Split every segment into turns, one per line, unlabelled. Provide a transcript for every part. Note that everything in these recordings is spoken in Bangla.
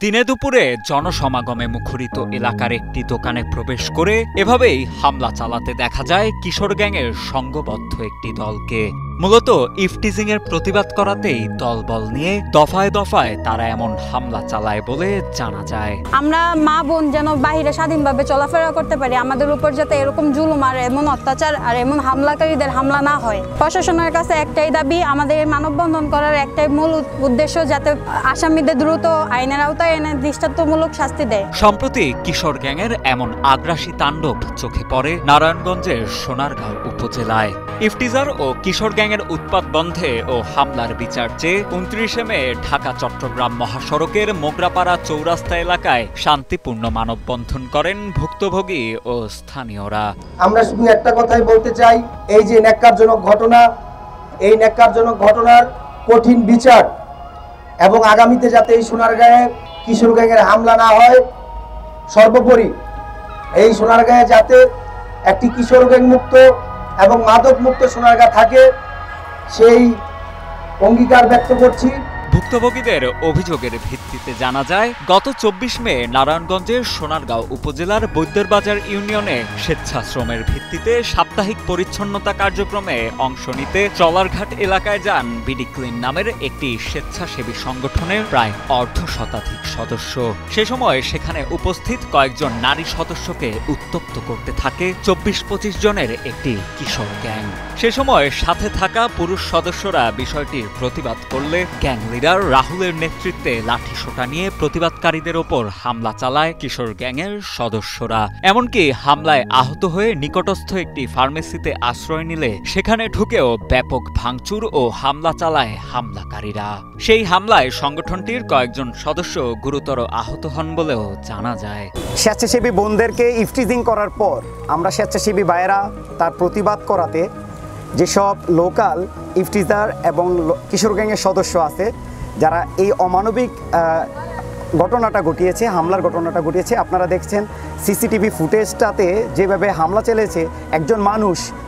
দিনে দুপুরে জনসমাগমে মুখরিত এলাকার একটি দোকানে প্রবেশ করে এভাবেই হামলা চালাতে দেখা যায় কিশোর গ্যাংয়ের সংঘবদ্ধ একটি দলকে। মূলত ইফটিজিং এর প্রতিবাদ করাতেই দলবল নিয়ে দফায় দফায় তারা এমন হামলা চালায় বলে জানা যায়।
আমরা মা বোন যেন বাইরে স্বাধীনভাবে চলাফেরা করতে পারি, আমাদের উপর যাতে এরকম জুলুম আর এমন অত্যাচার আর এমন হামলাকারীদের হামলা না হয়। প্রশাসনের কাছে একটাই দাবি, আমাদের মানববন্ধন করার একটাই মূল উদ্দেশ্য, যাতে আসামিদের দ্রুত আইনের আওতায় এনে দৃষ্টান্তমূলক শাস্তি দেয়।
সম্প্রতি কিশোর গ্যাংয়ের এমন আগ্রাসী তাণ্ডব চোখে পড়ে নারায়ণগঞ্জের সোনারগাঁও উপজেলায়। ইফটিজার ও কিশোর গ্যাংয়ের উৎপাত বন্ধে ও হামলার বিচার চেয়ে ২৯ মে ঢাকা চট্টগ্রাম মহাসড়কের মোগরাপাড়া চৌরাস্তা এলাকায় শান্তিপূর্ণ মানববন্ধন করেন ভুক্তভোগী ও স্থানীয়রা।
আমরা শুধু একটা কথাই বলতে চাই, এই যে ন্যাক্কারজনক ঘটনা, এই ন্যাক্কারজনক ঘটনার কঠিন বিচার এবং আগামীতে যাতে এই সোনারগাঁয়ে কিশোর গ্যাংয়ের হামলা না হয়, সর্বোপরি এই সোনারগাঁয়ে যাতে একটি কিশোর গ্যাং মুক্ত এবং মাদক মুক্ত সোনারগাঁ থাকে, সেই অঙ্গীকার ব্যক্ত করছি।
ভুক্তভোগীদের অভিযোগের ভিত্তিতে জানা যায়, গত ২৪ মে নারায়ণগঞ্জের সোনারগাঁও উপজেলার বৈদ্যবাজার ইউনিয়নে স্বেচ্ছাশ্রমের ভিত্তিতে সাপ্তাহিক পরিচ্ছন্নতা কার্যক্রমে অংশ নিতে চলারঘাট এলাকায় যান বিডি ক্লিন নামের একটি স্বেচ্ছাসেবী সংগঠনের প্রায় অর্ধশতাধিক সদস্য। সে সময় সেখানে উপস্থিত কয়েকজন নারী সদস্যকে উত্তপ্ত করতে থাকে ২৪-২৫ জনের একটি কিশোর গ্যাং। সে সময় সাথে থাকা পুরুষ সদস্যরা বিষয়টির প্রতিবাদ করলে গ্যাং লিডার রাহুলের নেতৃত্বে লাঠিসোঁটা নিয়ে প্রতিবাদকারীদের ওপর হামলা চালায় কিশোর গ্যাংয়ের সদস্যরা। এমনকি হামলায় আহত হয়ে নিকটস্থ একটি ফার্মেসিতে আশ্রয় নিলে সেখানে ঢুকেও ব্যাপক ভাঙচুর ও হামলা চালায় হামলাকারীরা। সেই হামলায় সংগঠনটির কয়েকজন সদস্য গুরুতর আহত হন বলেও জানা যায়।
স্বেচ্ছাসেবী বোনদেরকে ইফটিজিং করার পর আমরা স্বেচ্ছাসেবী ভাইয়েরা তার প্রতিবাদ করাতে যেসব লোকাল ইফটিজার এবং কিশোর গ্যাংয়ের সদস্য আছে যারা এই অমানবিক ঘটনাটা ঘটিয়েছে, হামলার ঘটনাটা ঘটিয়েছে, আপনারা দেখছেন সিসিটিভি ফুটেজটাতে যেভাবে হামলা চালিয়েছে। একজন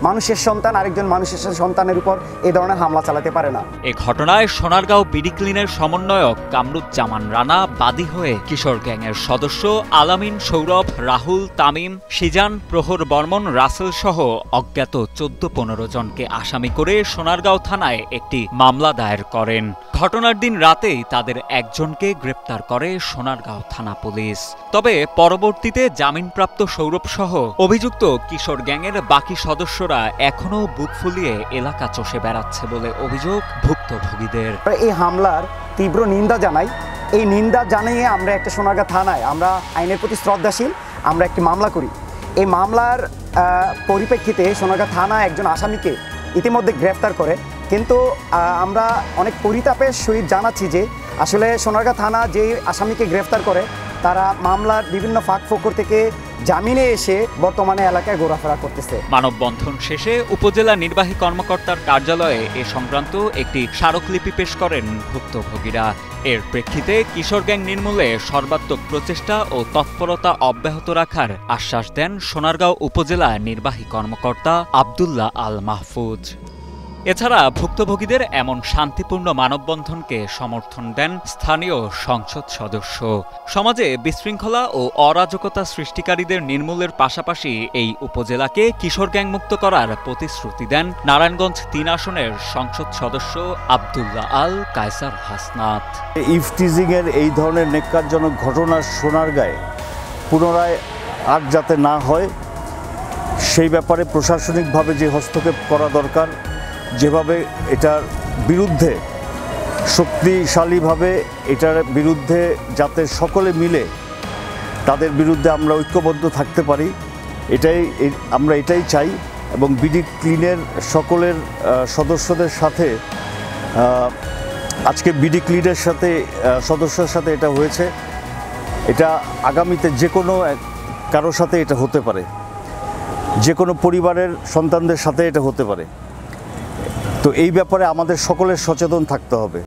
মানুষের সন্তান আরেকজন মানুষের সন্তানের উপর এই ধরনের হামলা চালাতে পারে না।
এই ঘটনায় সোনারগাঁও বিডি ক্লিনের সমন্বয়ক কামরুজ্জামান রানা বাদী হয়ে কিশোর গ্যাংয়ের সদস্য আলামিন, সৌরভ, রাহুল, তামিম, সিজান, প্রহর বর্মন, রাসেল সহ অজ্ঞাত ১৪-১৫ জনকে আসামি করে সোনারগাঁও থানায় একটি মামলা দায়ের করেন। ঘটনার দিন রাতেই তাদের একজনকে গ্রেপ্তার করে সোনারগাঁও থানা পুলিশ। তবে পরবর্তীতে জামিনপ্রাপ্ত সৌরভ সহ অভিযুক্ত কিশোর গ্যাংয়ের বাকি সদস্যরা এখনও বুক ফুলিয়ে এলাকা চষে বেড়াচ্ছে বলে অভিযোগ ভুক্তভোগীদের।
এই হামলার তীব্র নিন্দা জানাই। এই নিন্দা জানিয়ে আমরা একটা সোনারগাঁ থানায় আমরা আইনের প্রতি শ্রদ্ধাশীল, আমরা একটি মামলা করি। এই মামলার পরিপ্রেক্ষিতে সোনারগাঁ থানা একজন আসামিকে ইতিমধ্যে গ্রেফতার করে, কিন্তু আমরা অনেক পরিতাপের সহিত জানাচ্ছি যে আসলে সোনারগাঁ থানা যে আসামিকে গ্রেফতার করে তারা মামলার বিভিন্ন ফাঁকফোকর থেকে জামিনে এসে বর্তমানে এলাকায় ঘোরাফেরা করতেছে।
মানববন্ধন শেষে উপজেলা নির্বাহী কর্মকর্তার কার্যালয়ে এ সংক্রান্ত একটি স্মারকলিপি পেশ করেন ভুক্তভোগীরা। এর প্রেক্ষিতে কিশোর গ্যাং নির্মূলে সর্বাত্মক প্রচেষ্টা ও তৎপরতা অব্যাহত রাখার আশ্বাস দেন সোনারগাঁও উপজেলা নির্বাহী কর্মকর্তা আব্দুল্লাহ আল মাহফুজ। এছাড়া ভুক্তভোগীদের এমন শান্তিপূর্ণ মানববন্ধনকে সমর্থন দেন স্থানীয় সংসদ সদস্য। সমাজে বিশৃঙ্খলা ও অরাজকতা সৃষ্টিকারীদের নির্মূলের পাশাপাশি এই উপজেলাকে কিশোর গ্যাং মুক্ত করার প্রতিশ্রুতি দেন নারায়ণগঞ্জ ৩ আসনের সংসদ সদস্য আব্দুল্লাহ আল কায়সার হাসনাত।
ইফটিজিং এর এই ধরনের নেক্কারজনক ঘটনা সোনারগাঁয়ে পুনরায় আর যাতে না হয় সেই ব্যাপারে প্রশাসনিকভাবে যে হস্তক্ষেপ করা দরকার, যেভাবে এটার বিরুদ্ধে শক্তিশালীভাবে এটার বিরুদ্ধে যাতে সকলে মিলে তাদের বিরুদ্ধে আমরা ঐক্যবদ্ধ থাকতে পারি, আমরা এটাই চাই। এবং বিডি ক্লিনের সকলের সদস্যদের সাথে আজকে বিডি ক্লিনের সাথে সদস্যের সাথে এটা হয়েছে, এটা আগামীতে যে কোনো কারোর সাথে এটা হতে পারে, যে কোনো পরিবারের সন্তানদের সাথে এটা হতে পারে। তো এই ব্যাপারে আমাদের সকলের সচেতন থাকতে হবে।